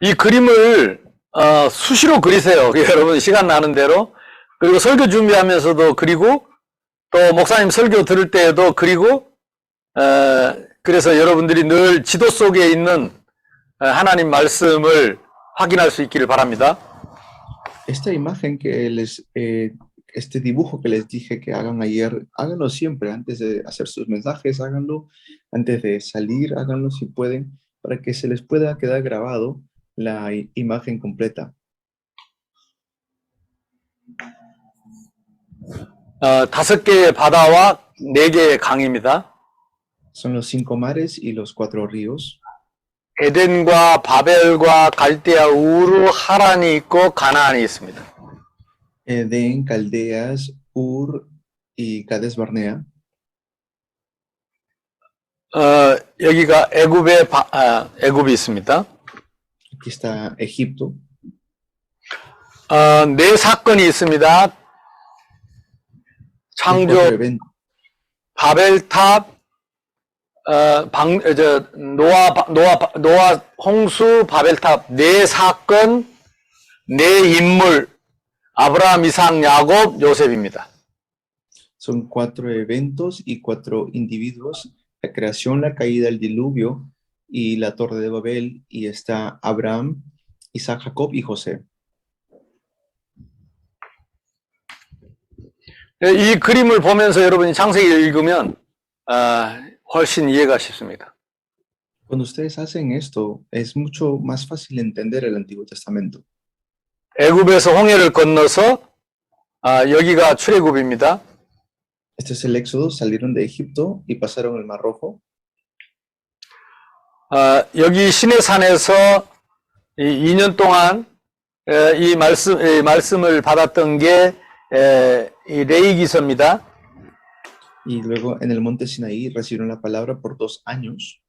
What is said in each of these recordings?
이 그림을 수시로 그리세요. 여러분 시간 나는 대로. 그리고 설교 준비하면서도 그리고 또 목사님 설교 들을 때에도 그리고 그래서 여러분들이 늘 지도 속에 있는 하나님 말씀을 확인할 수 있기를 바랍니다. Esta imagen que este dibujo que les dije que hagan ayer, háganlo siempre antes de hacer sus mensajes, háganlo antes de salir, háganlo si pueden, para que se les pueda quedar grabado la imagen completa. 다섯 개의 바다와 네 개의 강입니다. Son los 5 mares y los 4 ríos. 에덴과 바벨과 갈대아, 우르, 하란이 있고 가나안이 있습니다. Edén, Caldeas, Ur y Cades Barnea. 여기가 애굽이 있습니다. Aquí está Egipto. 네 사건이 있습니다. 창조, 바벨탑, 노아 홍수, 바벨탑 네 사건, 네 인물, 아브라함, 이삭, 야곱, 요셉입니다. Son 4 eventos y 4 individuos: la creación, la caída, el diluvio y la torre de Babel, y está Abraham, Isaac, Jacob y José. 이 그림을 보면서 여러분이 창세기 읽으면 훨씬 이해가 쉽습니다. Cuando ustedes hacen esto, es mucho más fácil entender el Antiguo Testamento. 애굽에서 홍해를 건너서 여기가 출애굽입니다. Este es el Éxodo, salieron de Egipto y pasaron el Mar Rojo. 여기 시내산에서 2년 동안 이 말씀을 받았던 게 이 레이기서입니다. Y luego en el monte Sinaí recibieron la palabra por 2 años.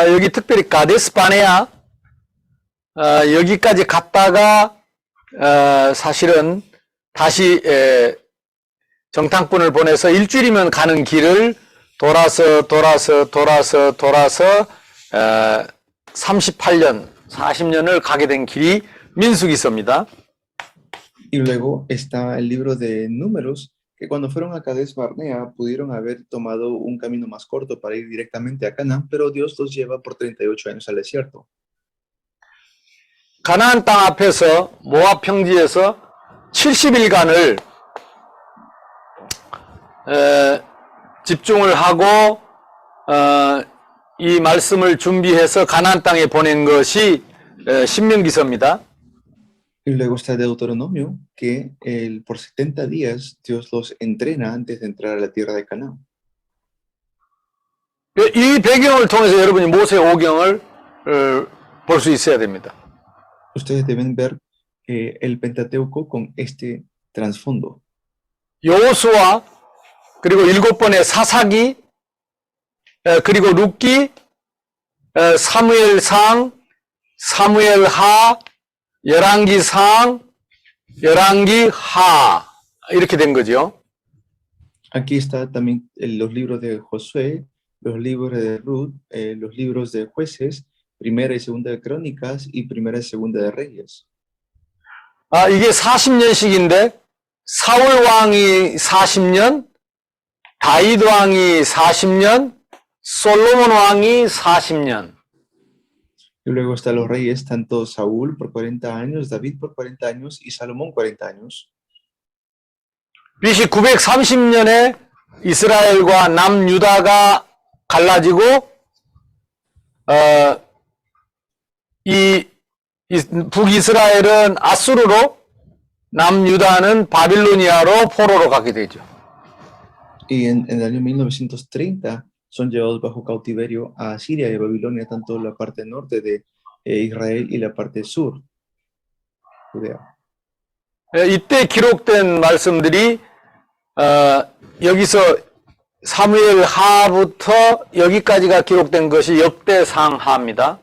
여기 특별히 가데스 바네아 여기까지 갔다가 사실은 다시 정탐꾼을 보내서 일주일이면 가는 길을 돌아서 38년, 40년을 가게 된 길이 민수기서입니다. Y luego está el libro de Números, que cuando fueron a Cades Barnea pudieron haber tomado un camino más corto para ir directamente a Canaán, pero Dios los lleva por 38 años al desierto. 가나안 땅 앞에서 모압 평지에서 70일간을 집중을 하고 이 말씀을 준비해서 가나안 땅에 보낸 것이 신명기서입니다. Y luego está Deuteronomio, que por 70 días Dios los entrena antes de entrar a la tierra de Canaán. 이 배경을 통해서 여러분이 모세 오경을 볼 수 있어야 됩니다. Ustedes deben ver el Pentateuco con este trasfondo. 여호수아 그리고 7번의 사사기 그리고 룻기 사무엘상 사무엘하 열왕기상 열왕기하 이렇게 된 거죠. Aquí está también los libros de Josué, los libros de Ruth, los libros de Jueces, Primera y Segunda de Crónicas y Primera y Segunda de Reyes. 이게 40년씩인데 사울 왕이 40년, 다윗 왕이 40년, 솔로몬 왕이 40년. Y luego están los reyes, tanto Saúl por 40 años, David por 40 años y Salomón 40 años. BC 930년에 이스라엘과 남유다가 갈라지고 이 북이스라엘은 아수르로 남유다는 바빌로니아로 포로로 가게 되죠. Y en el año 1930 son llevados bajo cautiverio a Siria y Babilonia, tanto la parte norte de Israel y la parte sur, Judea. 이때 기록된 말씀들이 여기서 사무엘 하부터 여기까지가 기록된 것이 역대상하입니다.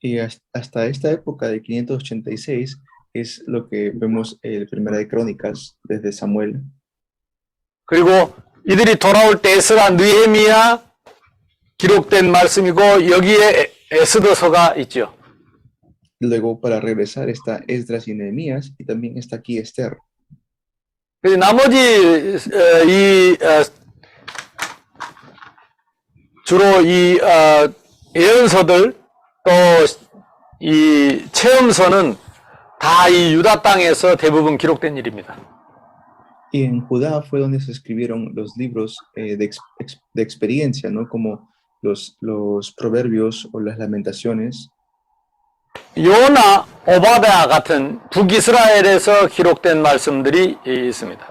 Y hasta esta época de 586 es lo que vemos en Primera de Crónicas desde Samuel. 그리고 이들이 돌아올 때 에스라, 느헤미야, 기록된 말씀이고 여기에 에스더서가 있죠. Luego, para regresar, está Esdras y Nehemías, y también está aquí Esther. 그래서 나머지 주로 이 예언서들 또 이 체험서는 다 이 유다 땅에서 대부분 기록된 일입니다. Y en Judá fue donde se escribieron los libros de experiencia, ¿no? Como los proverbios o las lamentaciones. 요나, 오바댜 같은 북이스라엘에서 기록된 말씀들이 있습니다.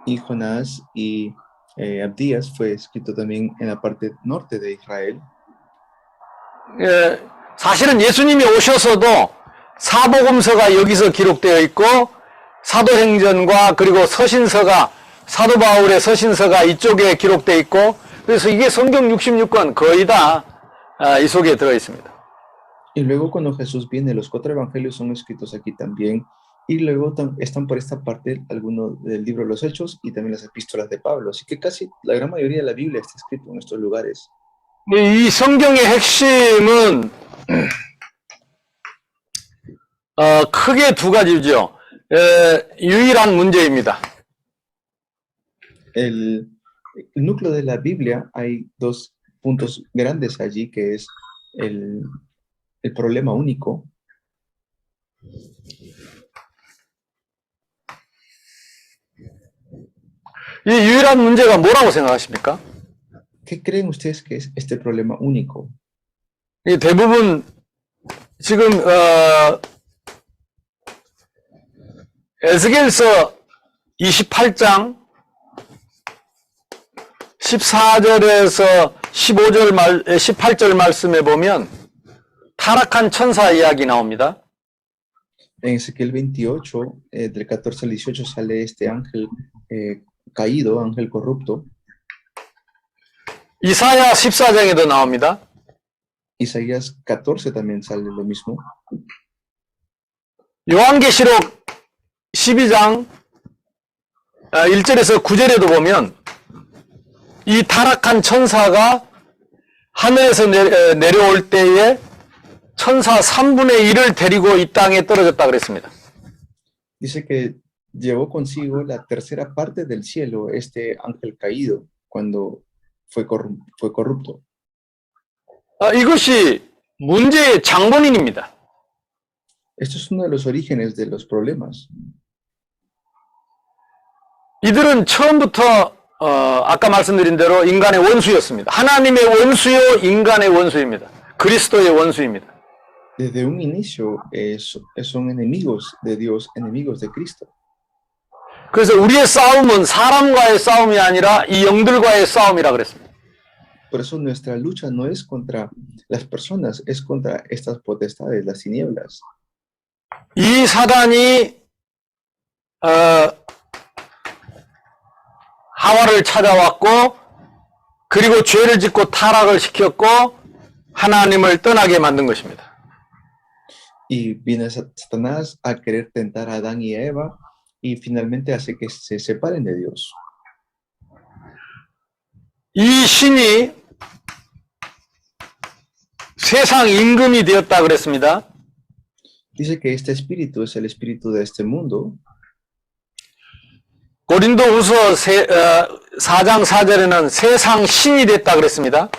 Y Jonás y Abdías fue escrito también en la parte norte de Israel. 사실은 예수님이 오셔서도 사복음서가 여기서 기록되어 있고 사도행전과 그리고 서신서가 사도 바울의 서신서가 이쪽에 기록되어 있고 그래서 이게 성경 66권 거의 다 이 속에 들어 있습니다. Y luego cuando Jesús viene, los 4 evangelios son escritos aquí también. Y luego están por esta parte algunos del libro de los Hechos y también las epístolas de Pablo. Así que casi la gran mayoría de la Biblia está escrito en estos lugares. 이 성경의 핵심은 크게 두 가지죠. 유일한 문제입니다. El núcleo de la Biblia hay 2 puntos grandes allí, que es el problema único. 이 유일한 문제가 뭐라고 생각하십니까? ¿Qué creen ustedes que es este problema único? 이 대부분 지금 에스겔서 28장 14절에서 18절 말씀에 보면 타락한 천사 이야기 나옵니다. En Ezequiel 28, del 14 al 18, sale este ángel caído, ángel corrupto. 이사야 14장에도 나옵니다. Isaías 14 también sale lo mismo. 요한계시록 12장 1절에서 9절에도 보면 이 타락한 천사가 하늘에서 내려올 때에 천사 3분의 1을 데리고 이 땅에 떨어졌다 그랬습니다. Dice que llevó consigo la tercera parte del cielo este ángel caído cuando fue corrupto. 이것이 문제의 장본인입니다. Esto es uno de los orígenes de los problemas. 이들은 처음부터 아까 말씀드린 대로 인간의 원수였습니다. 하나님의 원수요 인간의 원수입니다. 그리스도의 원수입니다. Desde un inicio son enemigos de Dios, enemigos de Cristo. 그래서 우리의 싸움은 사람과의 싸움이 아니라 이 영들과의 싸움이라 그랬습니다. Por eso nuestra lucha no es contra las personas, es contra estas potestades, las tinieblas. 이 사단이 하와를 찾아왔고 그리고 죄를 짓고 타락을 시켰고 하나님을 떠나게 만든 것입니다. Y viene Satanás a querer tentar a Adán y a Eva y finalmente hace que se separen de Dios. 이 신이 세상 임금이 되었다 그랬습니다. Dice que este espíritu es el espíritu de este mundo. 고린도후서 4장 4절에는 세상 신이 됐다 그랬습니다.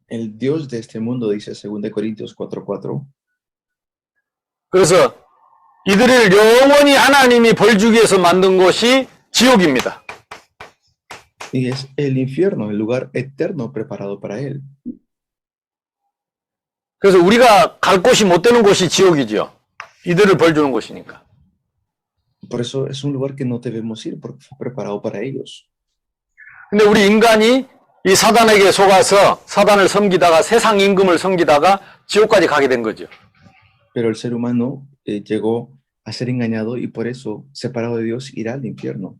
El Dios de este mundo, dice 2 Corintios 4:4. 그래서 이들을 영원히 하나님이 벌 주기 위해서 만든 곳이 지옥입니다. Y es el infierno, el lugar eterno preparado para él. 그래서 우리가 갈 곳이 못 되는 곳이 지옥이죠. 이들을 벌 주는 곳이니까. Por eso es un lugar que no debemos ir porque fue preparado para ellos. 근데 우리 인간이 이 사단에게 속아서 사단을 섬기다가 세상 임금을 섬기다가 지옥까지 가게 된 거죠. Pero el ser humano llegó a ser engañado y por eso, separado de Dios, irá al infierno.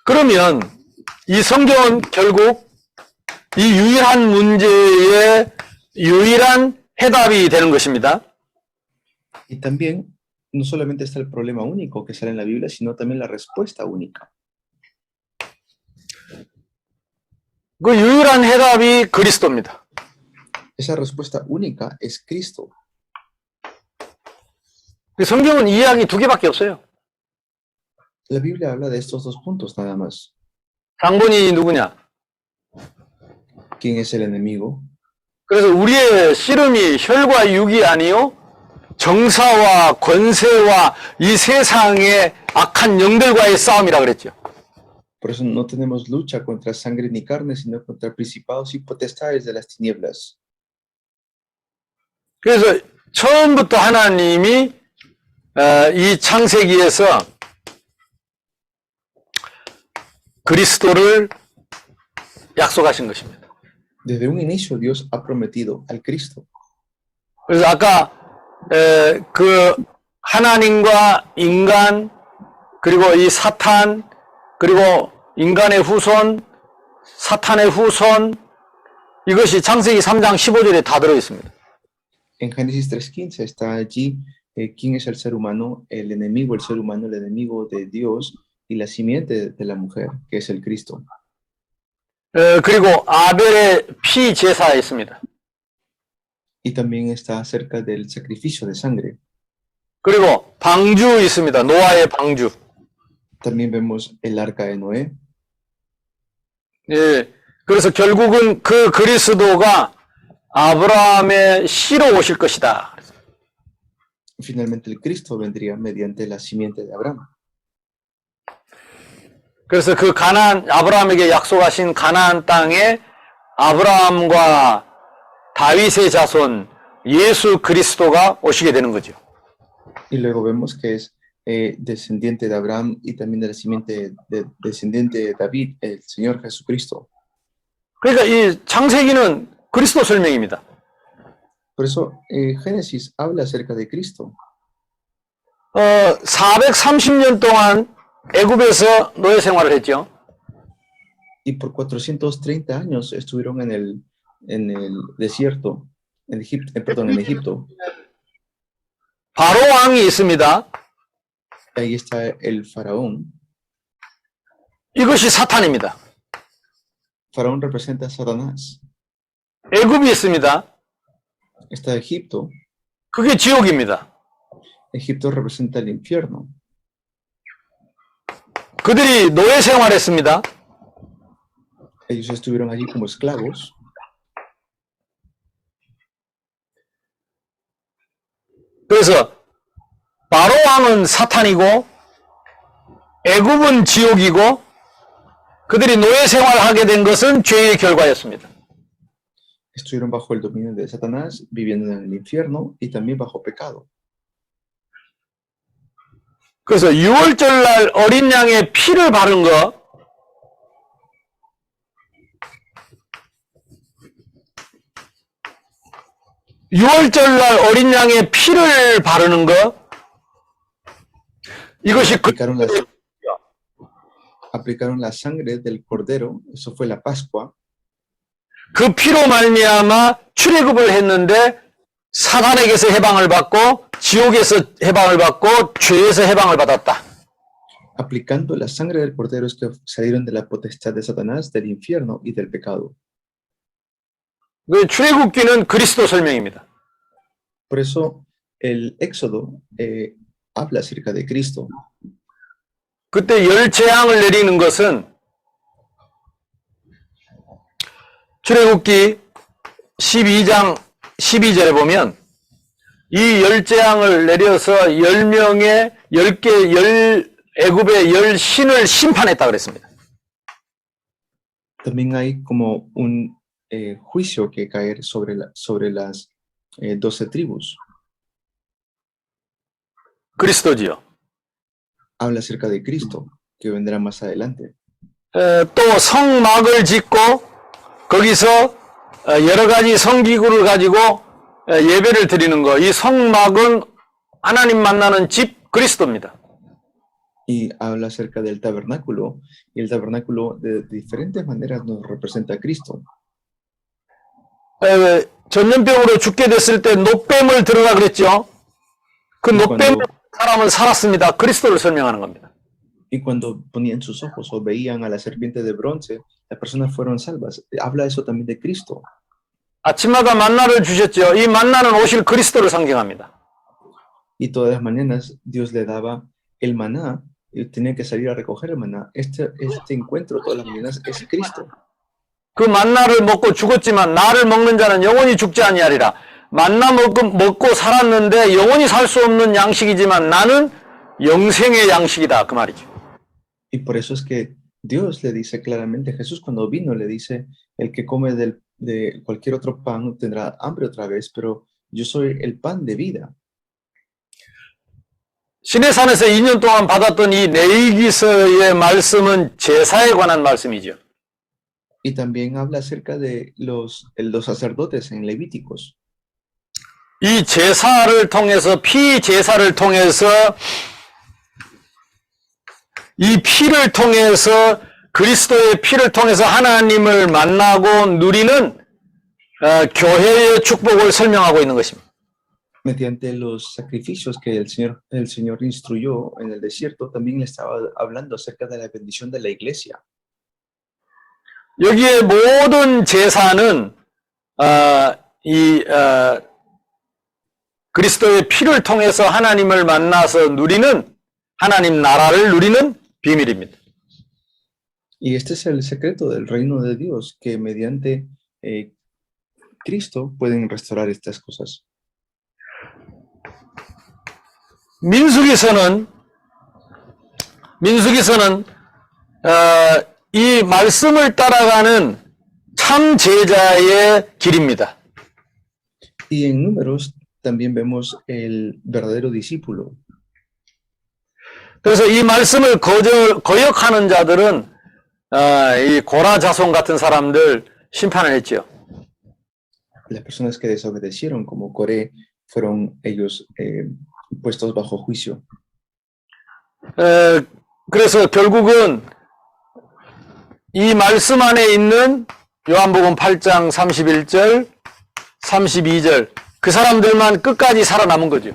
그러면 이 성경은 결국 이 유일한 문제의 유일한 해답이 되는 것입니다. Y también, no solamente está el problema único que sale en la Biblia, sino también la respuesta única. 그 유일한 해답이 그리스도입니다. Esa respuesta única es Cristo. 성경은 이 이야기 두 개밖에 없어요. La Biblia habla de estos dos puntos nada más. 장본인이 누구냐? ¿Quién es el enemigo? 그래서 우리의 씨름이 혈과 육이 아니요 정사와 권세와 이 세상의 악한 영들과의 싸움이라 그랬죠. Por eso no tenemos lucha contra sangre ni carne, sino contra principados y potestades de las tinieblas. 그래서 처음부터 하나님이 이 창세기에서 그리스도를 약속하신 것입니다. Desde un inicio Dios ha prometido al Cristo. 그래서 아까 그 하나님과 인간 그리고 이 사탄 그리고 인간의 후손 사탄의 후손 이것이 창세기 3장 15절에 다 들어 있습니다. En Génesis 3:15 está allí quién es el ser humano, el ser humano, el enemigo de Dios y la simiente de la mujer, que es el Cristo. 그리고 아벨의 피 제사에 있습니다. Y también está acerca del sacrificio de sangre. 그리고 방주 있습니다. 노아의 방주. También vemos el arca de Noé. 예, 그래서 결국은 그 그리스도가 아브라함의 씨로 오실 것이다. Finalmente el Cristo vendría mediante la simiente de Abraham. 그래서 그 아브라함에게 약속하신 가나안 땅에 아브라함과 다윗의 자손 예수 그리스도가 오시게 되는 거죠. Y luego vemos que es descendiente de Abraham y también de la simiente descendiente de David, el Señor Jesucristo. 그러니까 이 창세기는 그리스도 설명입니다. Por eso Génesis habla acerca de Cristo. 430년 동안 애굽에서 노예 생활을 했죠. Y por 430 años estuvieron en el desierto, en Egipto. 바로 왕이 있습니다. Ahí está el faraón. 이것이 사탄입니다. Faraón representa a Satanás. 애굽이 있습니다. Está Egipto. 그게 지옥입니다. Egipto representa el infierno. 그들이 노예 생활했습니다. Ellos estuvieron allí como esclavos. 그래서 바로 왕은 사탄이고 애굽은 지옥이고 그들이 노예 생활하게 된 것은 죄의 결과였습니다. Estuvieron bajo el dominio de Satanás, viviendo en el infierno y también bajo pecado. 그래서 6월절 날 어린 양의 피를 바른 거 (6월절) 날 어린 양의 피를 바르는 거 이것이 Aplicaron la sangre del cordero, eso fue la Pascua. 그 피로 말미암아 출애굽을 했는데 사단에게서 해방을 받고 지옥에서 해방을 받고 죄에서 해방을 받았다. Aplicando la sangre del cordero es que salieron de la potestad de Satanás, del infierno y del pecado. 그 출애굽기는 그리스도 설명입니다. Por eso el Éxodo habla acerca de Cristo. 그때 열 재앙을 내리는 것은 출애굽기 12장 12절에 보면 이 열 재앙을 내려서 10명의 10개 애굽의 10신을 심판했다 그랬습니다. También hay como un juicio que caer sobre las 12 tribus. 그리스도지요. Habla acerca de Cristo, que vendrá más adelante. 또 성막을 짓고 거기서 여러 가지 성기구를 가지고 예배를 드리는 거. 이 성막은 하나님 만나는 집 그리스도입니다. Y habla acerca del tabernáculo, y el tabernáculo de diferentes maneras nos representa a Cristo. 전염병으로 죽게 됐을 때 노뱀을 들으라 그랬죠. 그 노뱀 사람은 살았습니다. 그리스도를 설명하는 겁니다. Y cuando ponían sus ojos o veían a la serpiente de bronce, las personas fueron salvas. Habla eso también de Cristo. 아침마다 만나를 주셨죠. 이 만나는 오실 그리스도를 상징합니다. Y todas las mañanas Dios le daba el maná y tenía que salir a recoger el maná. Este encuentro todas las mañanas es Cristo. 그 만나를 먹고 죽었지만 나를 먹는 자는 영원히 죽지 아니하리라. 만나 먹고 살았는데 영원히 살 수 없는 양식이지만 나는 영생의 양식이다. 그 말이죠. Y por eso es que Dios le dice claramente, Jesús cuando vino le dice, el que come de cualquier otro pan tendrá hambre otra vez, pero yo soy el pan de vida. 시내산에서 2년 동안 받았던 이 레위기서의 말씀은 제사에 관한 말씀이죠. Y también habla acerca de los sacerdotes en Levíticos. 이 제사를 통해서 피제사를 통해서 이 피를 통해서 그리스도의 피를 통해서 하나님을 만나고 누리는 교회의 축복을 설명하고 있는 것입니다. Mediante los sacrificios que el Señor instruyó en el desierto, también le estaba hablando acerca de la bendición de la iglesia. 여기에 모든 제사는 그리스도의 피를 통해서 하나님을 만나서 누리는 하나님 나라를 누리는 비밀입니다. Y este es el secreto del reino de Dios, que mediante Cristo pueden restaurar estas cosas. 민수기서는 이 말씀을 따라가는 참 제자의 길입니다. Y en Números también vemos el verdadero discípulo. 그래서 이 말씀을 거역하는 자들은 이 고라 자손 같은 사람들 심판을 했죠. Las personas que desobedecieron, como Coré, fueron ellos puestos bajo juicio. 그래서 결국은 이 말씀 안에 있는 요한복음 8장 31절, 32절 그 사람들만 끝까지 살아남은 거죠.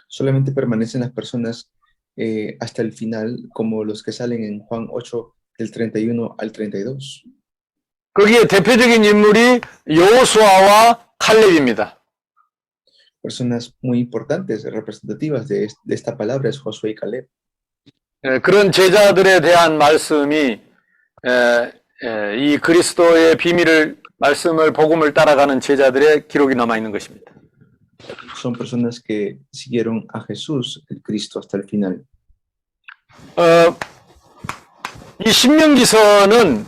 Solamente permanecen las personas hasta el final, como los que salen en Juan 8, del 31 al 32. 거기에 대표적인 인물이 여호수아와 칼렙입니다. Personas muy importantes, representativas de esta palabra es Josué y Caleb. 그런 제자들에 대한 말씀이 이 그리스도의 비밀을 말씀을 복음을 따라가는 제자들의 기록이 남아 있는 것입니다. Son personas que siguieron a Jesús, el Cristo, hasta el final. 이 신명기서는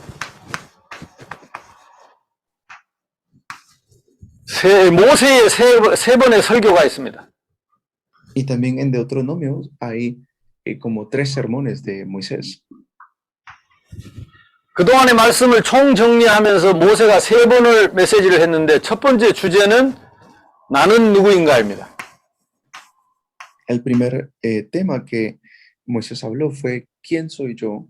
모세의 세 번의 설교가 있습니다. Y también en Deuteronomio hay como 3 sermones de Moisés. 그동안의 말씀을 총정리하면서 모세가 3번을 메시지를 했는데 첫 번째 주제는 나는 누구인가입니다. El primer tema que Moisés habló fue ¿quién soy yo?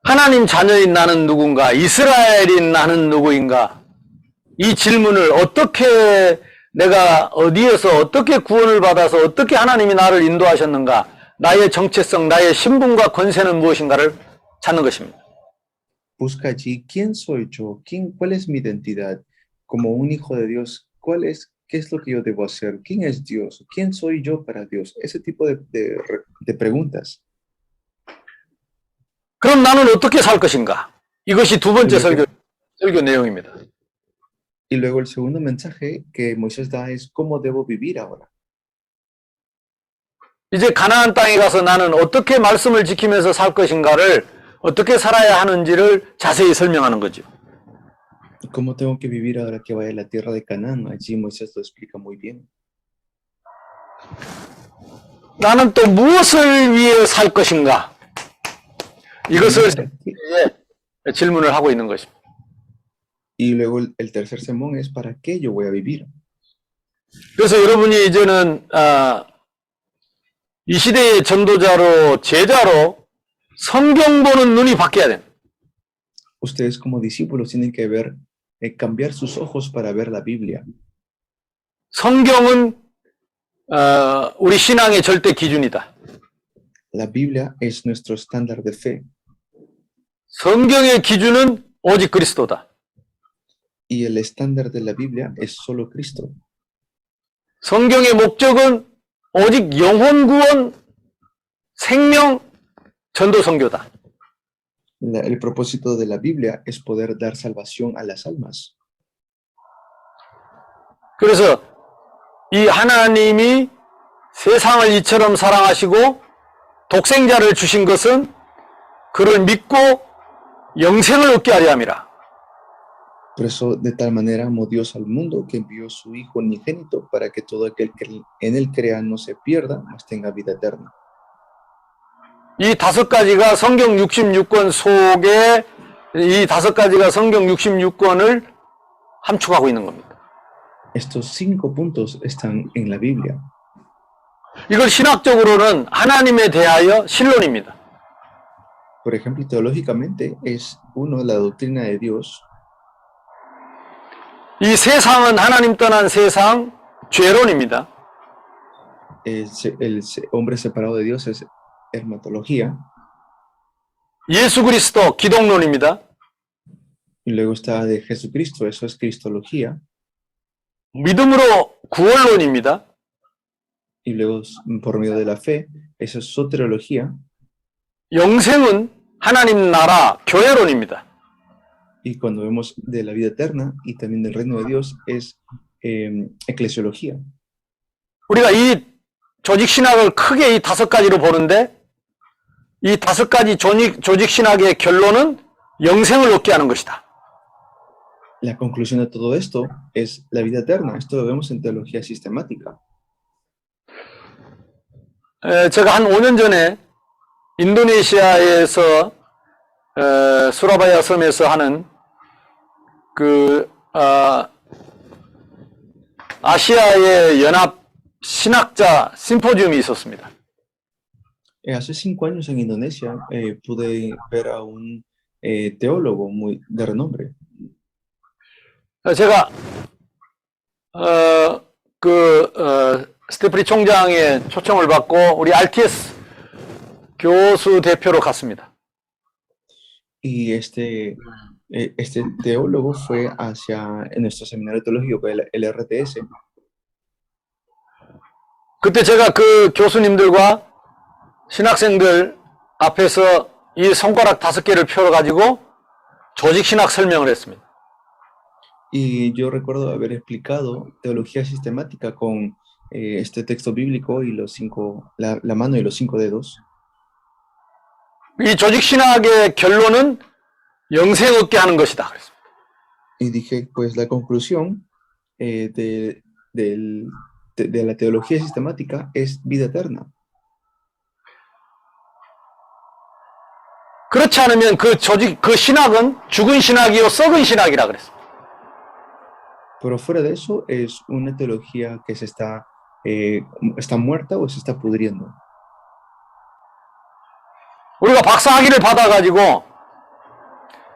하나님 자녀인 나는 누군가? 이스라엘인 나는 누구인가? 이 질문을 어떻게 내가 어디에서 어떻게 구원을 받아서 어떻게 하나님이 나를 인도하셨는가? 나의 정체성, 나의 신분과 권세는 무엇인가를 찾는 것입니다. Busca allí quién soy yo, cuál es mi identidad como un hijo de Dios, qué es lo que yo debo hacer, quién es Dios, quién soy yo para Dios, ese tipo de preguntas. 그럼 나는 어떻게 살 것인가? 이것이 두 번째 설교 내용입니다. Y luego el segundo mensaje que Moisés da es cómo debo vivir ahora. 이제 가나안 땅에 가서 나는 어떻게 말씀을 지키면서 살 것인가를 어떻게 살아야 하는지를 자세히 설명하는 거죠. ¿Cómo tengo que vivir ahora que vaya a la tierra de Canaán? Allí Moisés lo explica muy bien. 나는 또 무엇을 위해 살 것인가? 이것을 질문을 하고 있는 것입니다. Y luego el tercer sermón es ¿para qué yo voy a vivir? 그래서 여러분이 이제는 이 시대의 전도자로 제자로 성경 보는 눈이 바뀌어야 됩니다. Ustedes como discípulos tienen que cambiar sus ojos para ver la Biblia. 성경은 우리 신앙의 절대 기준이다. La Biblia es nuestro estándar de fe 성경의 기준은 오직 그리스도다. y el estándar de la Biblia es solo Cristo. 성경의 목적은 오직 영혼 구원, 생명, 전도 선교다. El propósito de la Biblia es poder dar salvación a las almas. 그래서 이 하나님이 세상을 이처럼 사랑하시고 독생자를 주신 것은 그를 믿고 영생을 얻게 하려 함이라. Por eso, de tal manera amó Dios al mundo que envió su Hijo unigénito para que todo aquel que en él crea no se pierda, mas tenga vida eterna. 이 다섯 가지가 성경 66권 속에 이 다섯 가지가 성경 66권을 함축하고 있는 겁니다. Estos 5 puntos están en la Biblia. 이걸 신학적으로는 하나님에 대하여 신론입니다. Por ejemplo, teológicamente es uno la doctrina de Dios. 이 세상은 하나님 떠난 세상, 죄론입니다. El hombre separado de Dios es hermatología. 예수 그리스도, 기독론입니다. Y luego está de Jesucristo, eso es cristología. 믿음으로 구원론입니다. Y luego, por medio de la fe, eso es soteriología. 영생은 하나님 나라, 교회론입니다. Y cuando vemos de la vida eterna y también del reino de Dios, es eclesiología. 우리가 이 조직 신학을 크게 이 다섯 가지로 보는데 이 다섯 가지 조직 신학의 결론은 영생을 얻게 하는 것이다. La conclusión de todo esto es la vida eterna. Esto lo vemos en teología sistemática. 제가 한 5년 전에 인도네시아에서 수라바야 섬에서 하는 아시아의 연합 신학자 심포지움이 있었습니다. Hace 5 años en Indonesia pude ver a un teólogo muy de renombre. 제가 스테프리 총장의 초청을 받고 우리 RTS 교수 대표로 갔습니다. Y este teólogo fue hacia nuestro seminario teológico, el RTS. 그때 제가 그 교수님들과 신학생들 앞에서 이 손가락 5개를 펴가지고 조직신학 설명을 했습니다. Y yo recuerdo haber explicado teología sistemática con este texto bíblico y la mano y los 5 dedos. 이 조직신학의 결론은 영생 얻게 하는 것이다. 그랬습니다. Y dije, pues la conclusión de la teología sistemática es vida eterna. 그렇지 않으면 그 신학은 죽은 신학이요 썩은 신학이라 그랬습니다. Pero fuera de eso es una teología que está muerta o se está pudriendo. 우리가 박사학위를 받아가지고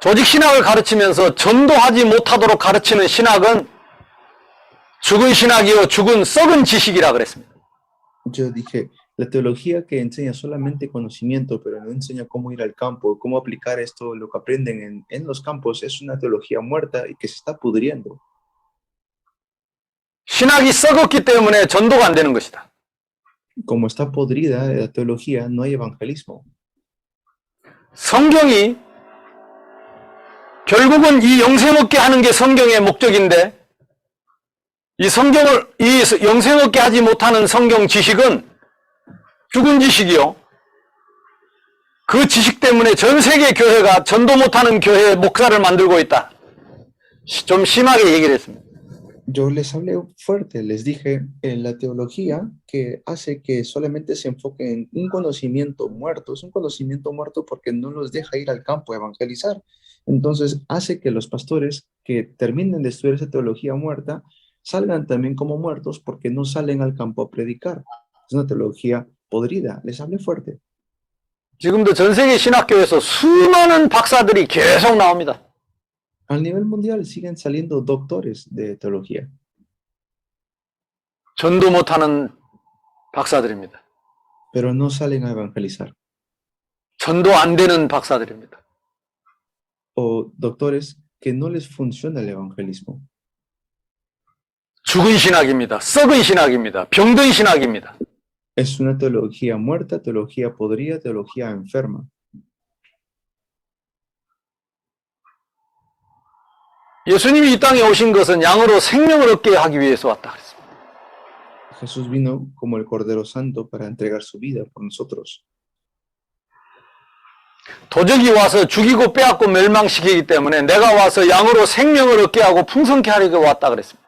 조직신학을 가르치면서 전도하지 못하도록 가르치는 신학은 죽은 신학이요 죽은 썩은 지식이라 그랬습니다. Yo dije, la teología que enseña solamente conocimiento, pero no enseña cómo ir al campo, cómo aplicar esto, lo que aprenden en los campos, es una teología muerta y que se está pudriendo. 신학이 썩었기 때문에 전도가 안 되는 것이다. Como está podrida la teología, no hay evangelismo. 성경이 결국은 이 영생 얻게 하는 게 성경의 목적인데 이 영생 얻게 하지 못하는 성경 지식은 죽은 지식이요. 그 지식 때문에 전 세계 교회가 전도 못하는 교회의 목사를 만들고 있다. 좀 심하게 얘기를 했습니다. Yo les hablé fuerte, les dije, la teología que hace que solamente se enfoque en un conocimiento muerto, es un conocimiento muerto porque no los deja ir al campo a evangelizar. Entonces hace que los pastores que terminen de estudiar esa teología muerta salgan también como muertos porque no salen al campo a predicar. Es una teología podrida, les hablé fuerte. 지금도 전 세계 신학교에서 수많은 박사들이 계속 나옵니다. Al nivel mundial siguen saliendo doctores de teología. 전도 못하는 박사들입니다. pero no salen a evangelizar. 전도 안 되는 박사들입니다. O doctores que no les funciona el evangelismo. 죽은 신학입니다. 썩은 신학입니다. 병든 신학입니다. Es una teología muerta, teología podrida, teología enferma. 예수님이 이 땅에 오신 것은 양으로 생명을 얻게 하기 위해서 왔다 그랬습니다. Jesús vino como el Cordero Santo para entregar su vida por nosotros. 도적이 와서 죽이고 빼앗고 멸망시키기 때문에 내가 와서 양으로 생명을 얻게 하고 풍성케 하려고 왔다 그랬습니다.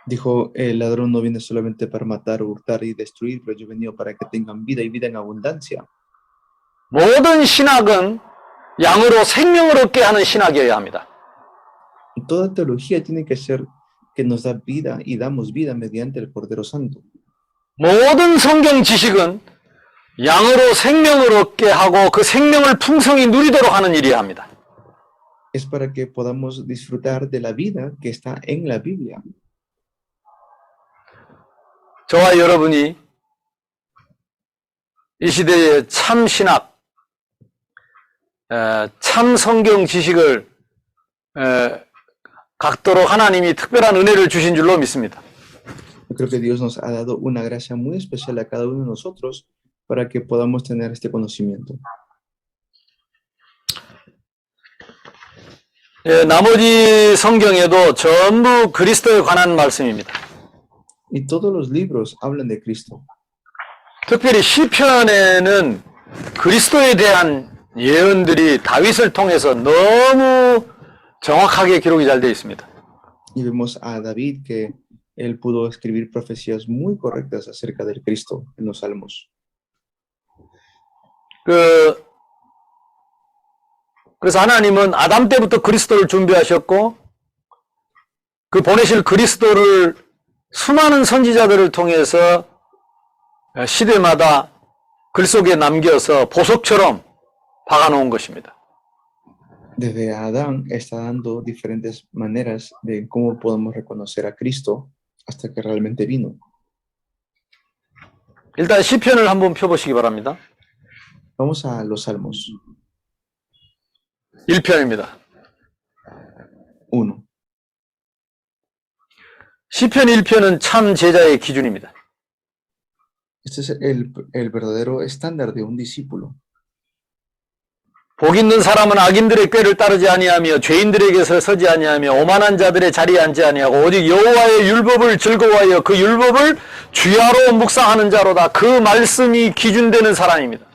Dijo, el ladrón no viene solamente para matar, hurtar y destruir, pero yo he venido para que tengan vida y vida en abundancia. 모든 신학은 양으로 생명을 얻게 하는 신학이어야 합니다. Toda teología tiene que ser que nos da vida y damos vida mediante el Cordero Santo. 모든 성경 지식은 양으로 생명을 얻게 하고 그 생명을 풍성히 누리도록 하는 일이어야 합니다. Es para que podamos disfrutar de la vida que está en la Biblia. 저와 여러분이 이 시대의 참 신학, 참 성경 지식을 갖도록 하나님이 특별한 은혜를 주신 줄로 믿습니다. Yo creo que Dios nos ha dado una gracia muy especial a cada uno de nosotros para que podamos tener este conocimiento. 나머지 성경에도 전부 그리스도에 관한 말씀입니다. Y todos los libros hablan de Cristo. 특별히 시편에는 그리스도에 대한 예언들이 다윗을 통해서 너무 정확하게 기록이 잘 되어 있습니다. Y vemos a David que él pudo escribir profecías muy correctas acerca del Cristo en los Salmos. 그래서 하나님은 아담 때부터 그리스도를 준비하셨고 그 보내실 그리스도를 수많은 선지자들을 통해서 시대마다 글 속에 남겨서 보석처럼 박아놓은 것입니다. Desde Adán está dando diferentes maneras de cómo podemos reconocer a Cristo hasta que realmente vino. 일단 시편을 한번 펴보시기 바랍니다. Vamos a los Salmos. 1편입니다. 1. 시편 1편은 참 제자의 기준입니다. Este es el verdadero estándar de un discípulo. 복 있는 사람은 악인들의 꾀를 따르지 아니하며 죄인들에게서 서지 아니하며 오만한 자들의 자리에 앉지 아니하고 오직 여호와의 율법을 즐거워하여 그 율법을 주야로 묵상하는 자로다. 그 말씀이 기준되는 사람입니다.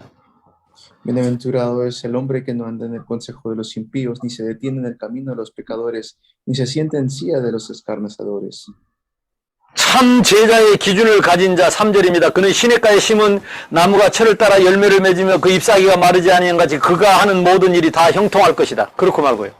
Bienaventurado es el hombre que no anda en el consejo de los impíos, ni se detiene en el camino de los pecadores, ni se sienta en silla de los escarnecedores. 참 제자의 기준을 가진 자 3절입니다. 그는 시냇가에 심은 나무가 철을 따라 열매를 맺으며 그 잎사귀가 마르지 아니한 같이 그가 하는 모든 일이 다 형통할 것이다. 그렇고 말고요.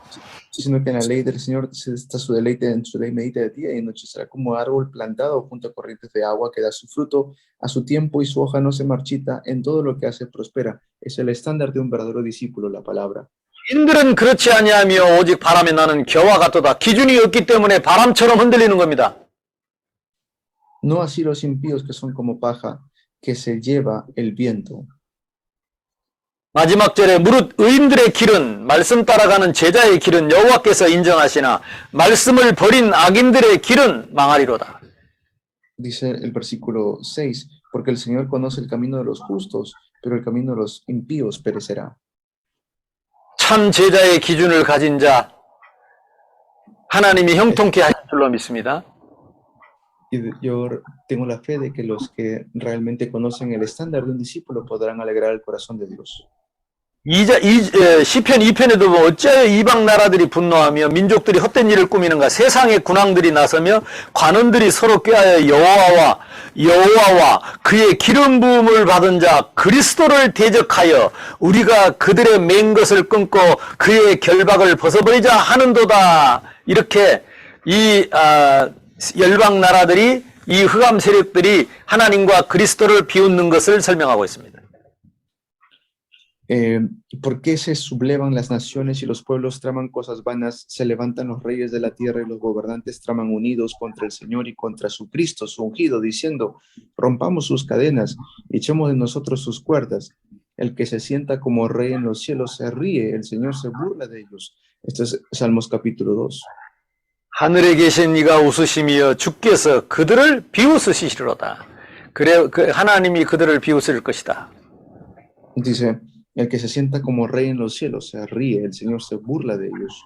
Sino que en la ley del Señor está su deleite, en su ley medita de día y de noche, será como árbol plantado junto a corrientes de agua que da su fruto a su tiempo y su hoja no se marchita, en todo lo que hace prospera. Es el estándar de un verdadero discípulo, la palabra. 인들은 그렇지 아니하며 오직 바람에 나는 겨와 같도다. 기준이 없기 때문에 바람처럼 흔들리는 겁니다. No así los impíos que son como paja que se lleva el viento. 마지막 절에 무릇 의인들의 길은 말씀 따라가는 제자의 길은 여호와께서 인정하시나 말씀을 버린 악인들의 길은 망하리로다. Dice el versículo 6, porque el Señor conoce el camino de los justos, pero el camino de los impíos perecerá. 참 제자의 기준을 가진 자 하나님이 형통케 하실 줄로 믿습니다. Y yo tengo la fe de que los que realmente conocen el estándar de un discípulo podrán alegrar el corazón de Dios. 시편 2편에도 뭐 어찌하여 이방 나라들이 분노하며 민족들이 헛된 일을 꾸미는가. 세상의 군왕들이 나서며 관원들이 서로 꾀하여 여호와와 그의 기름 부음을 받은 자 그리스도를 대적하여 우리가 그들의 맹 것을 끊고 그의 결박을 벗어버리자 하는도다. 이렇게 이 열방 나라들이 이 흑암 세력들이 하나님과 그리스도를 비웃는 것을 설명하고 있습니다. ¿Por qué se sublevan las naciones y los pueblos traman cosas vanas? Se levantan los reyes de la tierra y los gobernantes traman unidos contra el Señor y contra su Cristo, su ungido, diciendo, rompamos sus cadenas, echemos de nosotros sus cuerdas. El que se sienta como rey en los cielos se ríe, el Señor se burla de ellos. Esto es Salmos capítulo 2. 하늘에 계신 이가 웃으시며 주께서 그들을 비웃으시리로다. 그래 하나님이 그들을 비웃을 것이다. Dice, el que se sienta como rey en los cielos se ríe, el Señor se burla de ellos.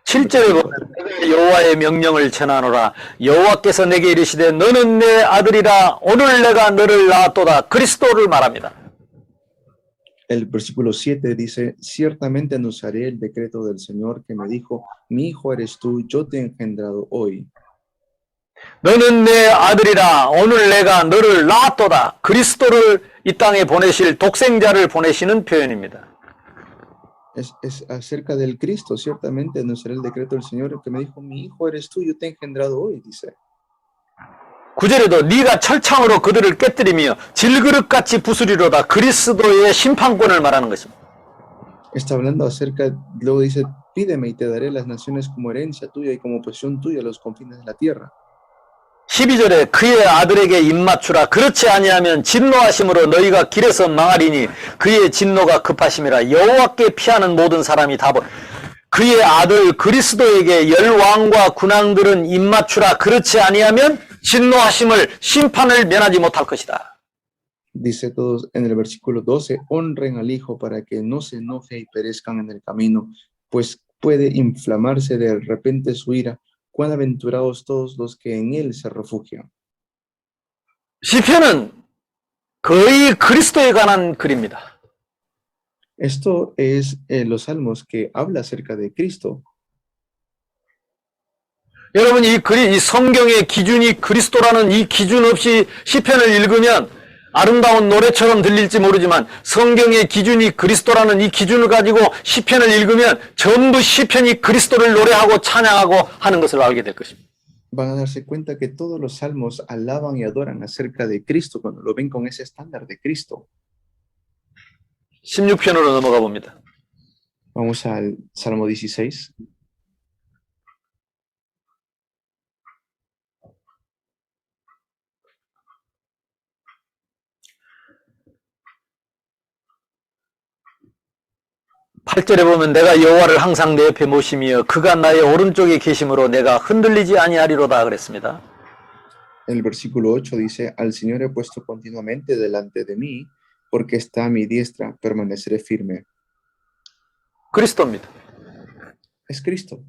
7절에 보면 내가 여호와의 명령을 전하노라. 여호와께서 내게 이르시되 너는 내 아들이라 오늘 내가 너를 낳았도다. 그리스도를 말합니다. El versículo 7 dice, ciertamente anunciaré el decreto del Señor que me dijo, mi hijo eres tú, yo te he engendrado hoy. 너는 내 아들이라 오늘 내가 너를 낳았도다. 그리스도를 이 땅에 보내실 독생자를 보내시는 표현입니다. Es acerca del Cristo, ciertamente anunciaré el decreto del Señor que me dijo, mi hijo eres tú, yo te he engendrado hoy, dice. 9절에도 네가 철창으로 그들을 깨뜨리며 질그릇같이 부수리로다. 그리스도의 심판권을 말하는 것입니다. Está hablando acerca, luego dice, pídeme y te daré las naciones como herencia tuya y como posesión tuya los confines de la tierra. 12절에 그의 아들에게 입맞추라. 그렇지 아니하면 진노하심으로 너희가 길에서 망하리니 그의 진노가 급하심이라. 여호와께 피하는 모든 사람이 다 그의 아들 그리스도에게 열왕과 군왕들은 입맞추라. 그렇지 아니하면 진노하심을 심판을 면하지 못할 것이다. Dice todos en el versículo 12, honren al Hijo para que no se enoje y perezcan en el camino, pues puede inflamarse de repente su ira. Cuán aventurados todos los que en él se refugian. 시편은 거의 그리스도에 관한 글입니다. Esto es los salmos que habla acerca de Cristo. 여러분 이 성경의 기준이 그리스도라는 이 기준 없이 시편을 읽으면 아름다운 노래처럼 들릴지 모르지만 성경의 기준이 그리스도라는 이 기준을 가지고 시편을 읽으면 전부 시편이 그리스도를 노래하고 찬양하고 하는 것을 알게 될 것입니다. Van a darse cuenta que todos los salmos alaban y adoran acerca de Cristo cuando lo ven con ese estándar de Cristo. 16편으로 넘어가 봅니다. Vamos al Salmo 16. 팔절에 보면 내가 여호와를 항상 내 옆에 모시며 그가 나의 오른쪽에 계심으로 내가 흔들리지 아니하리로다 그랬습니다. El versículo 8 dice, al Señor he puesto continuamente delante de mí, porque está a mi diestra, permaneceré firme. 그리스도입니다. Es Cristo.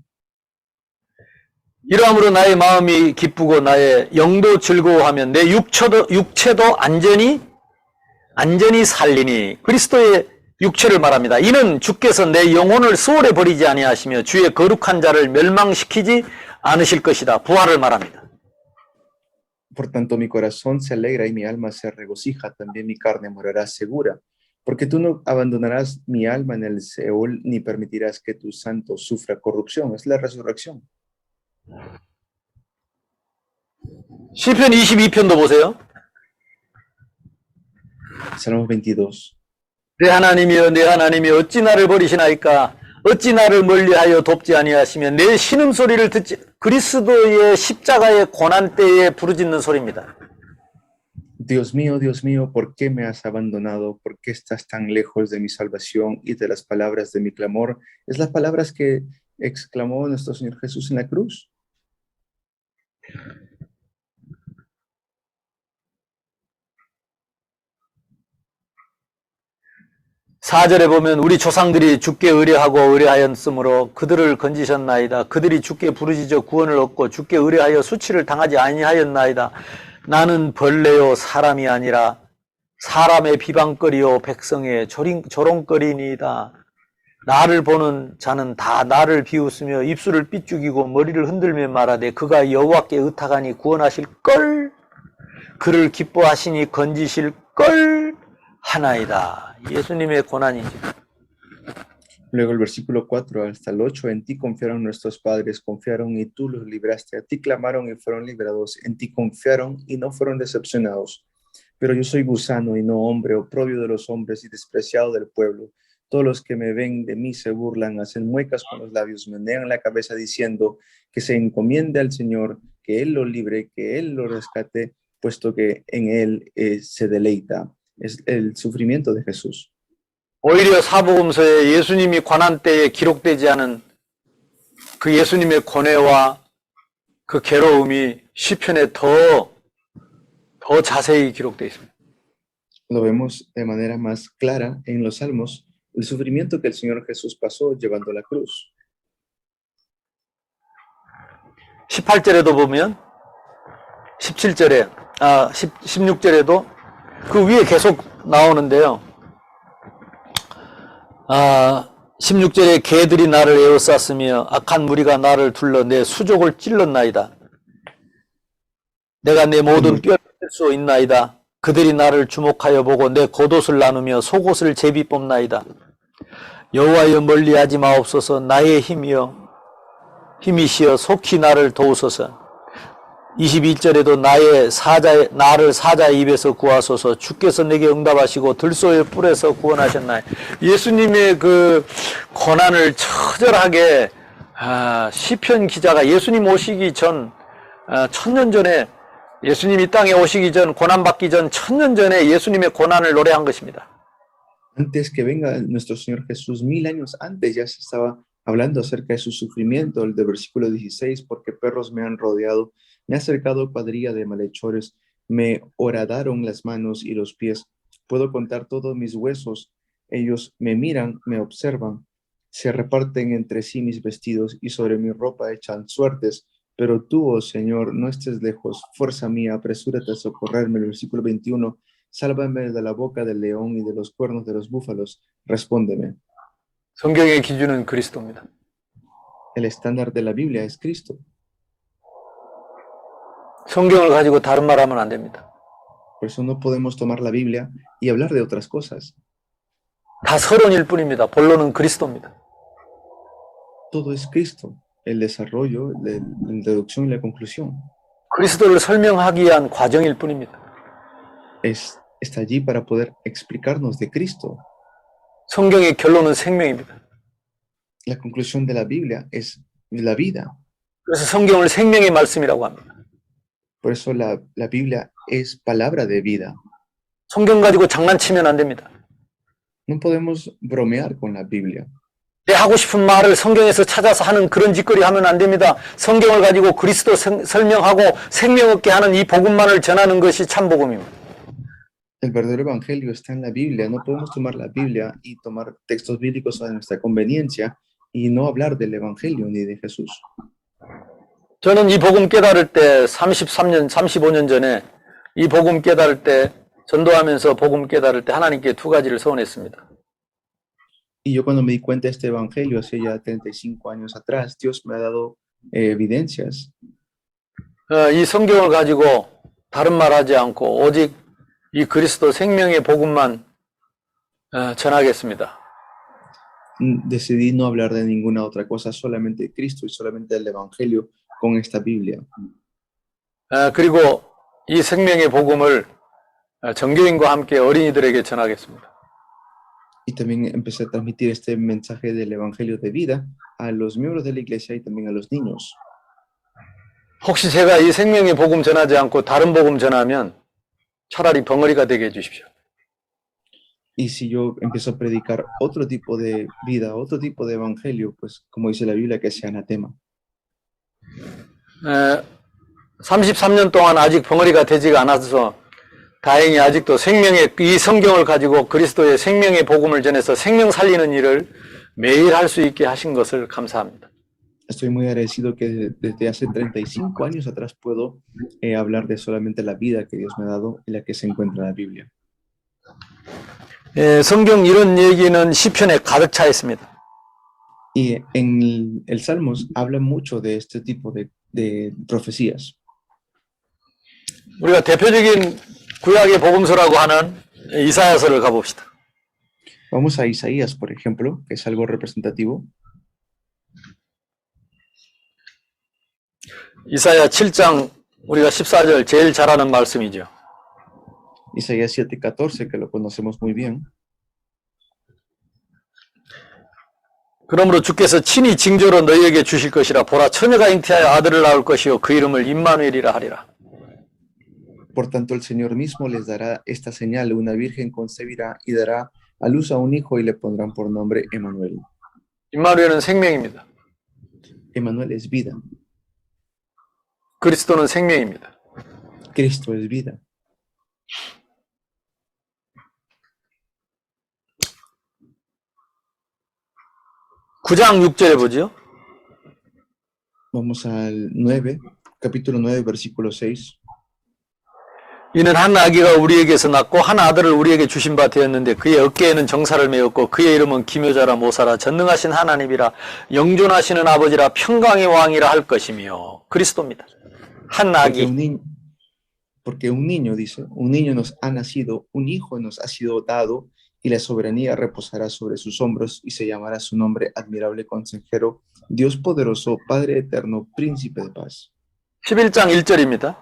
이러함으로 나의 마음이 기쁘고 나의 영도 즐거워하면 내 육체도 안전히 살리니 그리스도의 육체를 말합니다. 이는 주께서 내 영혼을 수월에 버리지 아니하시며 주의 거룩한 자를 멸망시키지 않으실 것이다. 부활을 말합니다. Por tanto, mi corazón se alegra y mi alma se regocija, también mi carne morará segura, porque tú no abandonarás mi alma en el Seol, ni permitirás que tu santo sufra corrupción. Es la resurrección. 시편 22편도 보세요. Salmos 22. 내 하나님이 어찌 나를 버리시나이까? 어찌 나를 멀리하여 돕지 아니하시며 내 신음소리를 듣지 그리스도의 십자가의 고난 때에 부르짖는 소리입니다. Dios mío, ¿por qué me has abandonado? ¿Por qué estás tan lejos de mi salvación y de las palabras de mi clamor? Es las palabras que exclamó nuestro Señor Jesús en la cruz. 사절에 보면 우리 조상들이 주께 의뢰하였으므로 그들을 건지셨나이다. 그들이 주께 부르짖어 구원을 얻고 주께 의뢰하여 수치를 당하지 아니하였나이다. 나는 벌레요 사람이 아니라 사람의 비방거리요 백성의 조롱거리니이다. 나를 보는 자는 다 나를 비웃으며 입술을 삐죽이고 머리를 흔들며 말하되 그가 여호와께 의탁하니 구원하실 걸 그를 기뻐하시니 건지실 걸 하나이다. 예수님의 고난이죠. Luego el versículo 4 hasta el 8, en ti confiaron nuestros padres, confiaron y tú los libraste, a ti clamaron y fueron librados, en ti confiaron y no fueron decepcionados. Pero yo soy gusano y no hombre, oprobio de los hombres y despreciado del pueblo. Todos los que me ven de mí se burlan, hacen muecas con los labios, menean la cabeza diciendo que se encomiende al Señor, que Él lo libre, que Él lo rescate, puesto que en Él se deleita. Es el sufrimiento de Jesús. 오히려 사복음서에 예수님이 고난 때에 기록되지 않은 그 예수님의 고뇌와 그 괴로움이 시편에 더 자세히 기록되어 있습니다. Lo vemos de manera más clara en los Salmos, el sufrimiento que el Señor Jesús pasó llevando la cruz. 18절에도 보면 17절에 16절에도 그 위에 계속 나오는데요. 16절에 개들이 나를 에워쌌으며 악한 무리가 나를 둘러 내 수족을 찔렀나이다. 내가 내 모든 뼈를 뺄 수 있나이다. 그들이 나를 주목하여 보고 내 겉옷을 나누며 속옷을 제비 뽑나이다. 여호와여 멀리하지 마옵소서. 나의 힘이시여 속히 나를 도우소서. 21절에도 나를 사자의 입에서 구하소서. 주께서 내게 응답하시고 들소의 뿔에서 구원하셨나이다. 예수님의 그 고난을 처절하게 시편 기자가 예수님 오시기 전 1000년 전에 예수님 이 땅에 오시기 전 고난받기 전 1000년 전에 예수님의 고난을 노래한 것입니다. Antes que venga nuestro Señor Jesús, 1000 años antes ya se estaba hablando acerca de su sufrimiento, el de versículo 16, porque perros me han rodeado, me ha acercado cuadrilla de malhechores, me horadaron las manos y los pies, puedo contar todos mis huesos, ellos me miran, me observan, se reparten entre sí mis vestidos y sobre mi ropa echan suertes, pero tú, oh Señor, no estés lejos, fuerza mía, apresúrate a socorrerme. El versículo 21, sálvame de la boca del león y de los cuernos de los búfalos, respóndeme. 성경의 기준은 그리스도입니다. El estándar de la Biblia es Cristo. 성경을 가지고 다른 말 하면 안 됩니다. Por eso no podemos tomar la Biblia y hablar de otras cosas. 다 서론일 뿐입니다. 본론은 그리스도입니다. Todo es Cristo, el desarrollo, la introducción y la conclusión. 그리스도를 설명하기 위한 과정일 뿐입니다. Está allí para poder explicarnos de Cristo. 성경의 결론은 생명입니다. La conclusión de la Biblia es la vida. 그래서 성경을 생명의 말씀이라고 합니다. Por eso la Biblia es palabra de vida. 성경 가지고 장난치면 안 됩니다. No podemos bromear con la Biblia. 내 하고 싶은 말을 성경에서 찾아서 하는 그런 짓거리 하면 안 됩니다. 성경을 가지고 그리스도 설명하고 생명 얻게 하는 이 복음만을 전하는 것이 참 복음입니다. El verdadero evangelio está en la Biblia. No podemos tomar la Biblia y tomar textos bíblicos a nuestra conveniencia y no hablar del evangelio ni de Jesús. 저는 이 복음 깨달을 때 33년, 35년 전에 이 복음 깨달을 때 전도하면서 복음 깨달을 때 하나님께 두 가지를 소원했습니다. Y yo cuando me di cuenta de este evangelio hace ya 35 años atrás, Dios me ha dado evidencias. 이 성경을 가지고 다른 말 하지 않고 오직 이 그리스도 생명의 복음만 전하겠습니다. Decidí no hablar de ninguna otra cosa, solamente de Cristo y solamente del evangelio con esta Biblia. 그리고 이 생명의 복음을 전교인과 함께 어린이들에게 전하겠습니다. Y también empecé a transmitir este mensaje del evangelio de vida a los miembros de la iglesia y también a los niños. 혹시 제가 이 생명의 복음 전하지 않고 다른 복음 전하면 차라리 벙어리가 되게 해주십시오. Y si yo empiezo a predicar otro tipo de vida, otro tipo de evangelio, pues como dice la Biblia, que sea anatema. 33년 동안 아직 벙어리가 되지가 않아서 다행히 아직도 생명의 이 성경을 가지고 그리스도의 생명의 복음을 전해서 생명 살리는 일을 매일 할 수 있게 하신 것을 감사합니다. Estoy muy agradecido que desde hace 35 años atrás puedo hablar de solamente la vida que Dios me ha dado y la que se encuentra en la Biblia. 성경 이런 얘기는 시편에 가득 차 있습니다. Y en el Salmos habla mucho de este tipo de profecías. 우리가 대표적인 구약의 복음서라고 하는 이사야서를 가봅시다. Vamos a Isaías, por ejemplo, que es algo representativo. 이사야 7장 우리가 14절 제일 잘 아는 말씀이죠. Isaías 7:14, que lo conocemos muy bien. 그러므로 주께서 친히 징조로 너희에게 주실 것이라. 보라, 처녀가 잉태하여 아들을 낳을 것이요 그 이름을 임마누엘이라 하리라. Por tanto, el Señor mismo les dará esta señal: una virgen concebirá y dará a luz a un hijo y le pondrán por nombre Emmanuel. 임마누엘은 생명입니다. Emmanuel es vida. 그리스도는 생명입니다. Cristo es vida. (9장 6절에) 보죠. Vamos al 9, capítulo 9, versículo 6. 이는 한 아기가 우리에게서 낳고 한 아들을 우리에게 주신 바 되었는데 그의 어깨에는 정사를 메었고 그의 이름은 기묘자라 모사라 전능하신 하나님이라 영존하시는 아버지라 평강의 왕이라 할 것이며. 그리스도입니다. 한 아기. Porque un niño, dice, un niño nos ha nacido, un hijo nos ha sido dado, y la soberanía reposará sobre sus hombros, y se llamará su nombre admirable consejero, Dios poderoso, Padre eterno, príncipe de paz. 11장 1절입니다.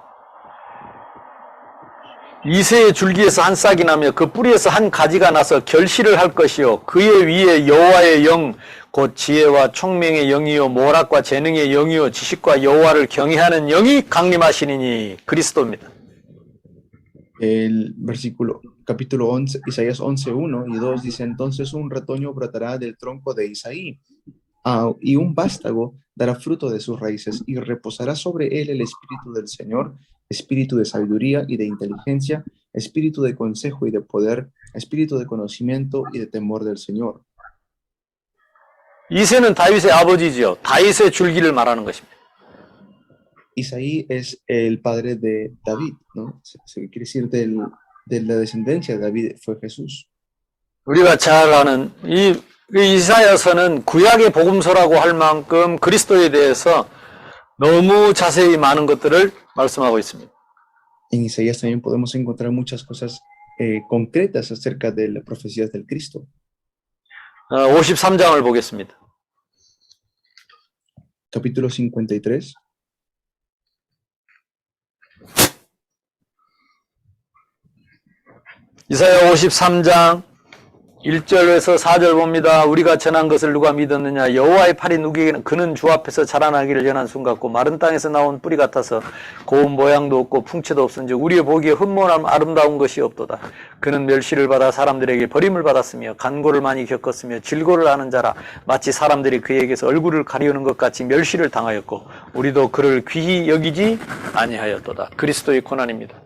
이새의 줄기에서 한 싹이 나며 그 뿌리에서 한 가지가 나서 결실을 할 것이요 그의 위에 여호와의 영 곧 지혜와 총명의 영이요 모락과 재능의 영이요 지식과 여호와를 경외하는 영이 강림하시니니. 그리스도입니다. El versículo, capítulo 11, Isaías 11, 1 y 2 dice: entonces un retoño brotará del tronco de Isaí, y un vástago dará fruto de sus raíces, y reposará sobre él el espíritu del Señor, espíritu de sabiduría y de inteligencia, espíritu de consejo y de poder, espíritu de conocimiento y de temor del Señor. 이새는 다윗의 아버지지요. 다윗의 줄기를 말하는 것입니다. Isaí es el padre de David, ¿no? Se quiere decir de la descendencia de David fue Jesús. 우리가 잘 아는 이 이사야서는 구약의 복음서라고 할 만큼 그리스도에 대해서 너무 자세히 많은 것들을 말씀하고 있습니다. En Isaías también podemos encontrar muchas cosas concretas acerca de las profecías del Cristo. 53장을 보겠습니다. Capítulo 53. 이사야 53장 1절에서 4절 봅니다. 우리가 전한 것을 누가 믿었느냐? 여호와의 팔이 누구에게는 그는 주 앞에서 자라나기를 전한 순 같고 마른 땅에서 나온 뿌리 같아서 고운 모양도 없고 풍채도 없은즉 우리의 보기에 흠모나 아름다운 것이 없도다. 그는 멸시를 받아 사람들에게 버림을 받았으며 간고를 많이 겪었으며 질고를 하는 자라 마치 사람들이 그에게서 얼굴을 가리우는 것 같이 멸시를 당하였고 우리도 그를 귀히 여기지 아니하였도다. 그리스도의 고난입니다.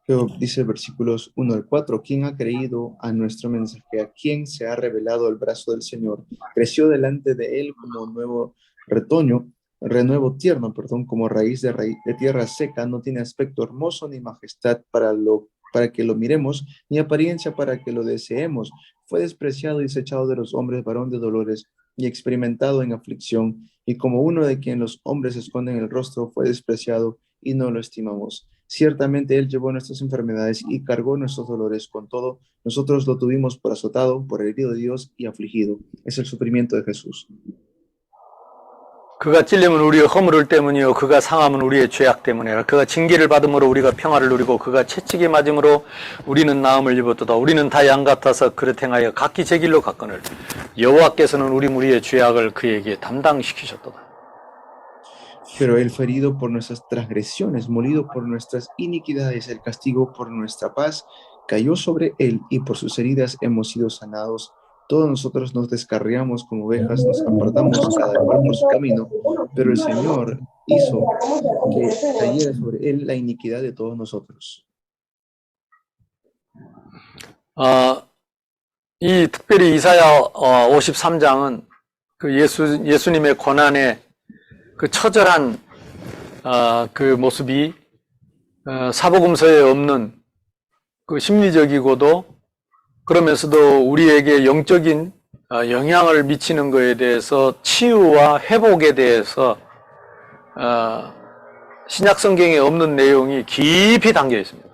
Pero dice versículos 1 al 4, ¿quién ha creído a nuestro mensaje? ¿A quién se ha revelado el brazo del Señor? Creció delante de él como nuevo renuevo tierno, como raíz de tierra seca, no tiene aspecto hermoso ni majestad para que lo miremos, ni apariencia para que lo deseemos. Fue despreciado y desechado de los hombres, varón de dolores y experimentado en aflicción, y como uno de quien los hombres esconden el rostro, fue despreciado y no lo estimamos. Ciertamente él llevó nuestras enfermedades y cargó nuestros dolores. Con todo, nosotros lo tuvimos por azotado, por herido de Dios y afligido. Es el sufrimiento de Jesús. 그가 찔림은 우리의 허물을 때문이요 그가 상함은 우리의 죄악 때문이라. 그가 징계를 받음으로 우리가 평화를 누리고 그가 채찍에 맞음으로 우리는 나음을 입었도다. 우리는 다 양 같아서 그릇 행하여 각기 제 길로 갔거늘 여호와께서는 우리 무리의 죄악을 그에게 담당시키셨도다. Pero él fue herido por nuestras transgresiones, molido por nuestras iniquidades, el castigo por nuestra paz cayó sobre él, y por sus heridas hemos sido sanados. Todos nosotros nos descarriamos como ovejas, nos apartamos cada cual por su camino, pero el Señor hizo que cayera sobre él la iniquidad de todos nosotros. 이 특별히 이사야 53장은 그 예수님의 고난의 그 처절한 그 모습이 사복음서에 없는 그 심리적이고도 그러면서도 우리에게 영적인 영향을 미치는 것에 대해서 치유와 회복에 대해서 신약 성경에 없는 내용이 깊이 담겨 있습니다.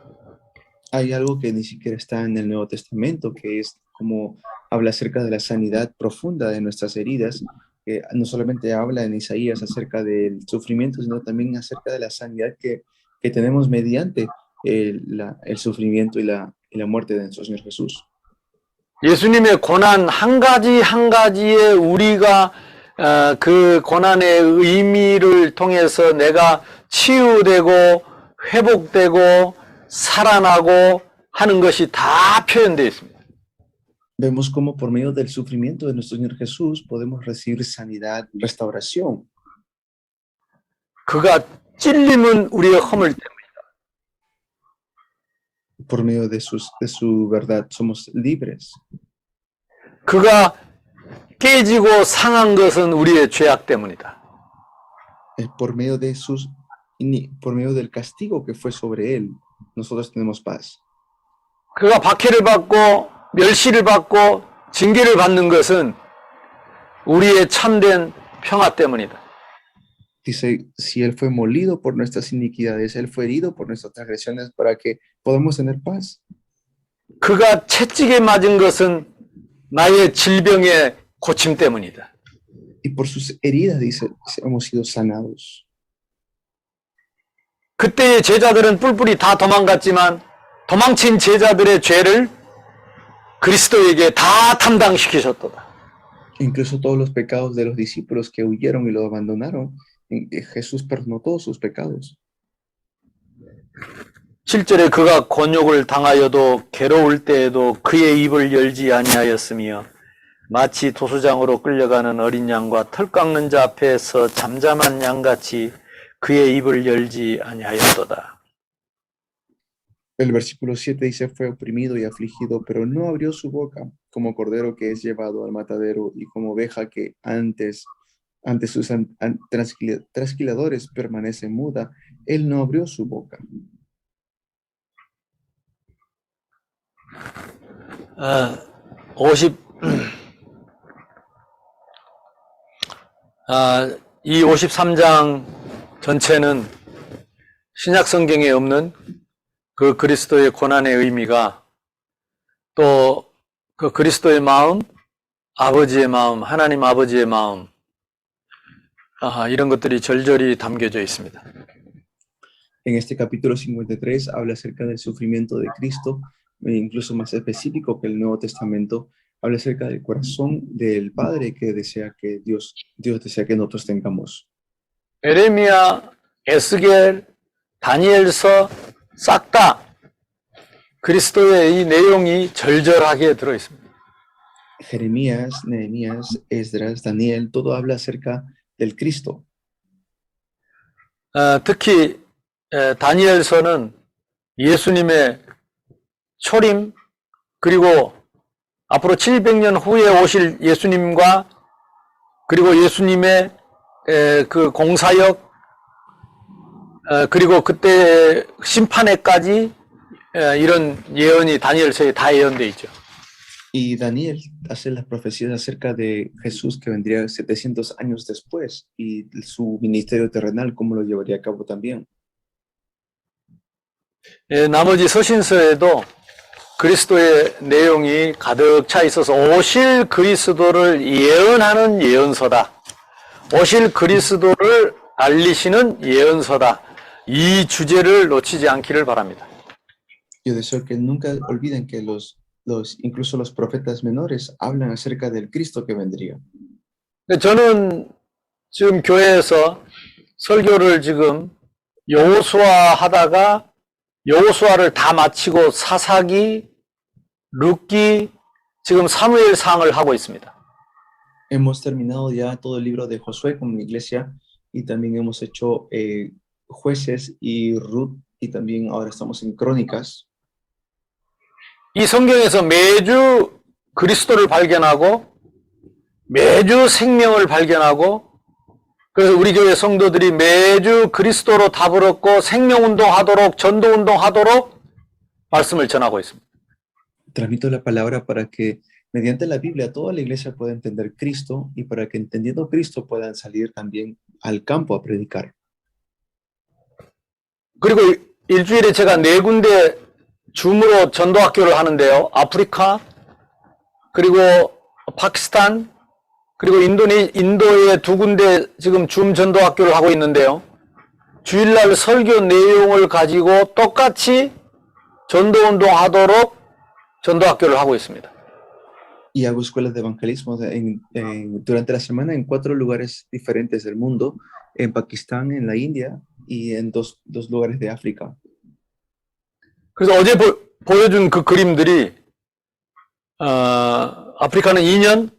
Hay algo que ni siquiera está en el Nuevo Testamento, que es como habla acerca de la sanidad profunda de nuestras heridas, que no solamente habla en Isaías acerca del sufrimiento, sino también acerca de la sanidad que tenemos mediante el sufrimiento y la muerte de nuestro Señor Jesús. 예수님의 고난 한 가지 한 가지에 우리가 그 고난의 의미를 통해서 내가 치유되고 회복되고 살아나고 하는 것이 다 표현되어 있습니다. Vemos cómo por medio del sufrimiento de nuestro Señor Jesús podemos recibir sanidad, restauración. 그가 찔림은 우리의 허물 때문에 Por medio de su verdad somos libres. 그가 깨지고 상한 것은 우리의 죄악 때문이다. Por medio por medio del castigo que fue sobre él, nosotros tenemos paz. 그가 박해를 받고 멸시를 받고 징계를 받는 것은 우리의 참된 평화 때문이다. Dice, si él fue molido por nuestras iniquidades, él fue herido por nuestras transgresiones para que podamos tener paz. 그가 채찍에 맞은 것은 나의 질병의 고침 때문이다. Y por sus heridas, dice, hemos sido sanados. 그때의 제자들은 뿔뿔이 다 도망갔지만 도망친 제자들의 죄를 그리스도에게 다 담당시키셨도다. Incluso todos los pecados de los discípulos que huyeron y lo abandonaron, Jesús perdonó todos sus pecados. 7절에 그가 곤욕을 당하여도 괴로울 때에도 그의 입을 열지 아니하였으며 마치 도수장으로 끌려가는 어린 양과 털 깎는 자 앞에서 잠잠한 양같이 그의 입을 열지 아니하였도다. El versículo 7 dice, fue oprimido y afligido, pero no abrió su boca, como cordero que es llevado al matadero y como oveja que ante sus trasquiladores permanece muda, él no abrió su boca. 이 53장 전체는 신약 성경에 없는 그 그리스도의 고난의 의미가 또 그 그리스도의 마음, 아버지의 마음, 하나님 아버지의 마음, 이런 것들이 절절히 담겨져 있습니다. En este capítulo 53 habla acerca del sufrimiento de Cristo, incluso más específico que el Nuevo Testamento, habla acerca del corazón del Padre que desea que Dios desea que nosotros tengamos. 에레미야, 에스겔, 다니엘서 싹 다 그리스도의 이 내용이 절절하게 들어 있습니다. Jeremías, Nehemías, Esdras, Daniel, todo habla acerca del Cristo. 특히 다니엘서는 예수님의 초림 그리고 앞으로 700년 후에 오실 예수님과 그리고 예수님의 그 공사역 그리고 그때 심판에까지 이런 예언이 다니엘서에 다 예언되어 있죠. Y Daniel hace las profecías acerca de Jesús que vendría 700 años después y su ministerio terrenal, cómo lo llevaría a cabo también. 나머지 서신서에도 그리스도의 내용이 가득 차 있어서 오실 그리스도를 예언하는 예언서다. 오실 그리스도를 알리시는 예언서다. 이 주제를 놓치지 않기를 바랍니다. Yo deseo que nunca olviden que incluso los profetas menores hablan acerca del Cristo que vendría. 저는 지금 교회에서 설교를 지금 여호수아 하다가 여호수아를 다 마치고 사사기, 룻기, 지금 사무엘상을 하고 있습니다. Hemos terminado ya todo el libro de Josué con mi iglesia y también hemos hecho jueces y Ruth y también ahora estamos en crónicas. 이 성경에서 매주 그리스도를 발견하고 매주 생명을 발견하고 그래서 우리 교회 성도들이 매주 그리스도로 답을 얻고 생명운동하도록 전도운동하도록 말씀을 전하고 있습니다. Transmito la palabra para que mediante la Biblia toda la iglesia pueda entender Cristo y para que entendiendo Cristo puedan salir también al campo a predicar. 그리고 일주일에 제가 4군데 줌으로 전도학교를 하는데요. 아프리카, 그리고 파키스탄, 그리고 인도의 2군데 지금 줌 전도학교를 하고 있는데요. 주일날 설교 내용을 가지고 똑같이 전도운동 하도록 전도학교를 하고 있습니다. Y hago escuelas de evangelismo durante la semana en 4 lugares diferentes del mundo, en Pakistán, en la India y en dos lugares de África. 그래서 어제 보여준 그 그림들이 아프리카는 2년,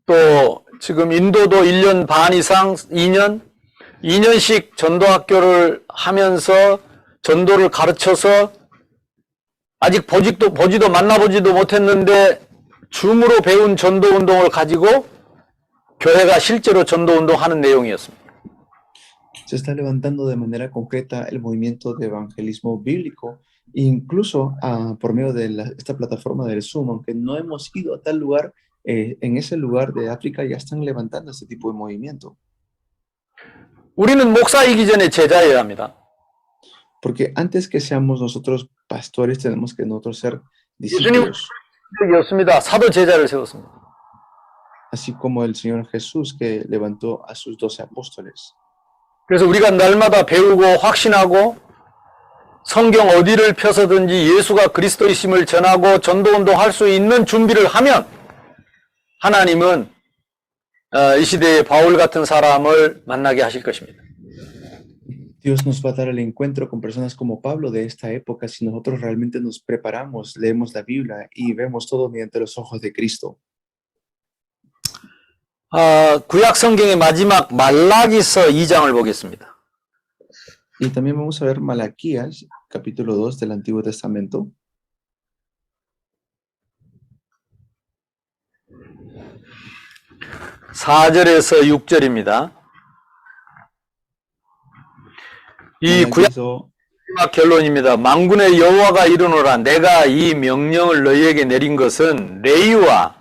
또 지금 인도도 1년 반 이상 2년씩 전도학교를 하면서 전도를 가르쳐서 아직 보지도 만나보지도 못했는데 줌으로 배운 전도운동을 가지고 교회가 실제로 전도운동하는 내용이었습니다. Se está levantando de manera concreta el movimiento de evangelismo bíblico, incluso por medio de esta plataforma del Zoom, aunque no hemos ido a tal lugar, en ese lugar de África ya están levantando este tipo de movimiento. 우리는 목사이기 전에 제자여야 합니다. Porque antes que seamos nosotros pastores, tenemos que nosotros ser discípulos. 였습니다. 사도 제자를 세웠습니다. Así como el Señor Jesús que levantó a sus 12 apóstoles. 그래서 우리가 날마다 배우고 확신하고 성경 어디를 펴서든지 예수가 그리스도이심을 전하고 전도운동 할 수 있는 준비를 하면 하나님은 이 시대의 바울 같은 사람을 만나게 하실 것입니다. Dios nos va a dar el encuentro con personas como Pablo de esta época si nosotros realmente nos preparamos, leemos la Biblia y vemos todo mediante los ojos de Cristo. 구약 성경의 마지막 말라기서 2장을 보겠습니다. Y también vamos a ver Malaquías, capítulo 2 del Antiguo Testamento. (4절에서 6절입니다) 이 구약 Malaquías 마지막 결론입니다. 만군의 여호와가 이르노라. 내가 이 명령을 너희에게 내린 것은 레위와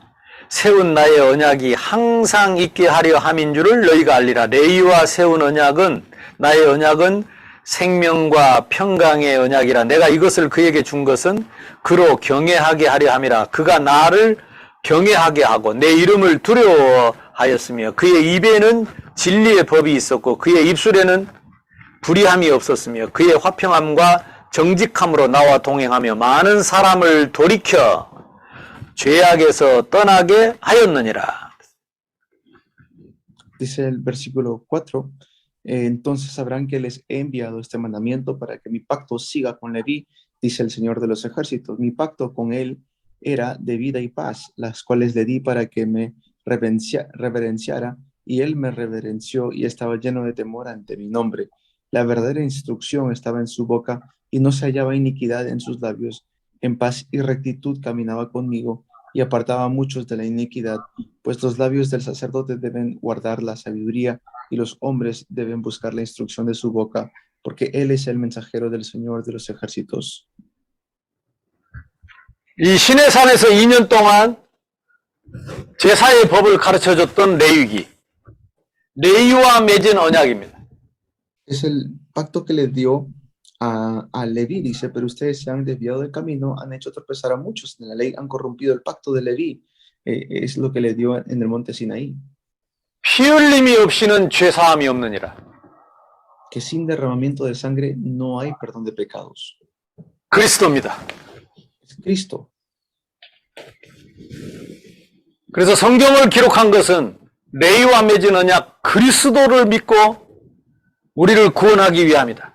세운 나의 언약이 항상 있게 하려 함인 줄을 너희가 알리라. 레위와 세운 언약은 나의 언약은 생명과 평강의 언약이라. 내가 이것을 그에게 준 것은 그로 경외하게 하려 함이라. 그가 나를 경외하게 하고 내 이름을 두려워하였으며 그의 입에는 진리의 법이 있었고 그의 입술에는 불의함이 없었으며 그의 화평함과 정직함으로 나와 동행하며 많은 사람을 돌이켜 죄악에서 떠나게 하였느니라. dice el versículo 4, entonces sabrán que les he enviado este mandamiento para que mi pacto siga con Leví, dice el Señor de los ejércitos. Mi pacto con él era de vida y paz, las cuales le di para que me reverenciara, y él me reverenció y estaba lleno de temor ante mi nombre. La verdadera instrucción estaba en su boca y no se hallaba iniquidad en sus labios. En paz y rectitud caminaba conmigo y apartaba a muchos de la iniquidad, pues los labios del sacerdote deben guardar la sabiduría y los hombres deben buscar la instrucción de su boca, porque él es el mensajero del Señor de los ejércitos. 이 시내산에서 2년 동안 제사의 법을 가르쳐줬던 레위기, 레위와 맺은 언약입니다. Es el pacto que le dio a Leví, dice, pero ustedes se han desviado del camino, han hecho tropezar a muchos en la ley, han corrompido el pacto de Leví. Es lo que le dio en el monte Sinaí. 피 흘림이 없이는 죄 사함이 없느니라. Que sin derramamiento de sangre no hay perdón de pecados. 그리스도입니다. Es Cristo. 그래서 성경을 기록한 것은 레위와 맺은 언약 그리스도를 믿고 우리를 구원하기 위함이다.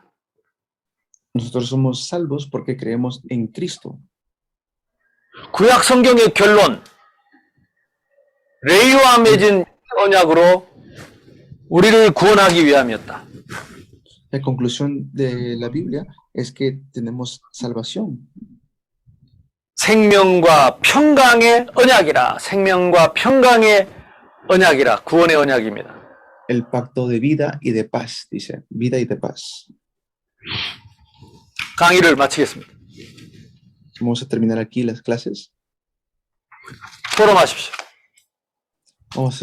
Nosotros somos salvos porque creemos en Cristo. 구약 성경의 결론, 레위와 맺은 언약으로 우리를 구원하기 위함이었다. La conclusión de la Biblia es que tenemos salvación. 생명과 평강의 언약이라. 생명과 평강의 언약이라. 구원의 언약입니다. El pacto de vida y de paz, dice, vida y de paz. 강의를 마치겠습니다. Vamos a terminar aquí las clases. 토론하십시오. Vamos a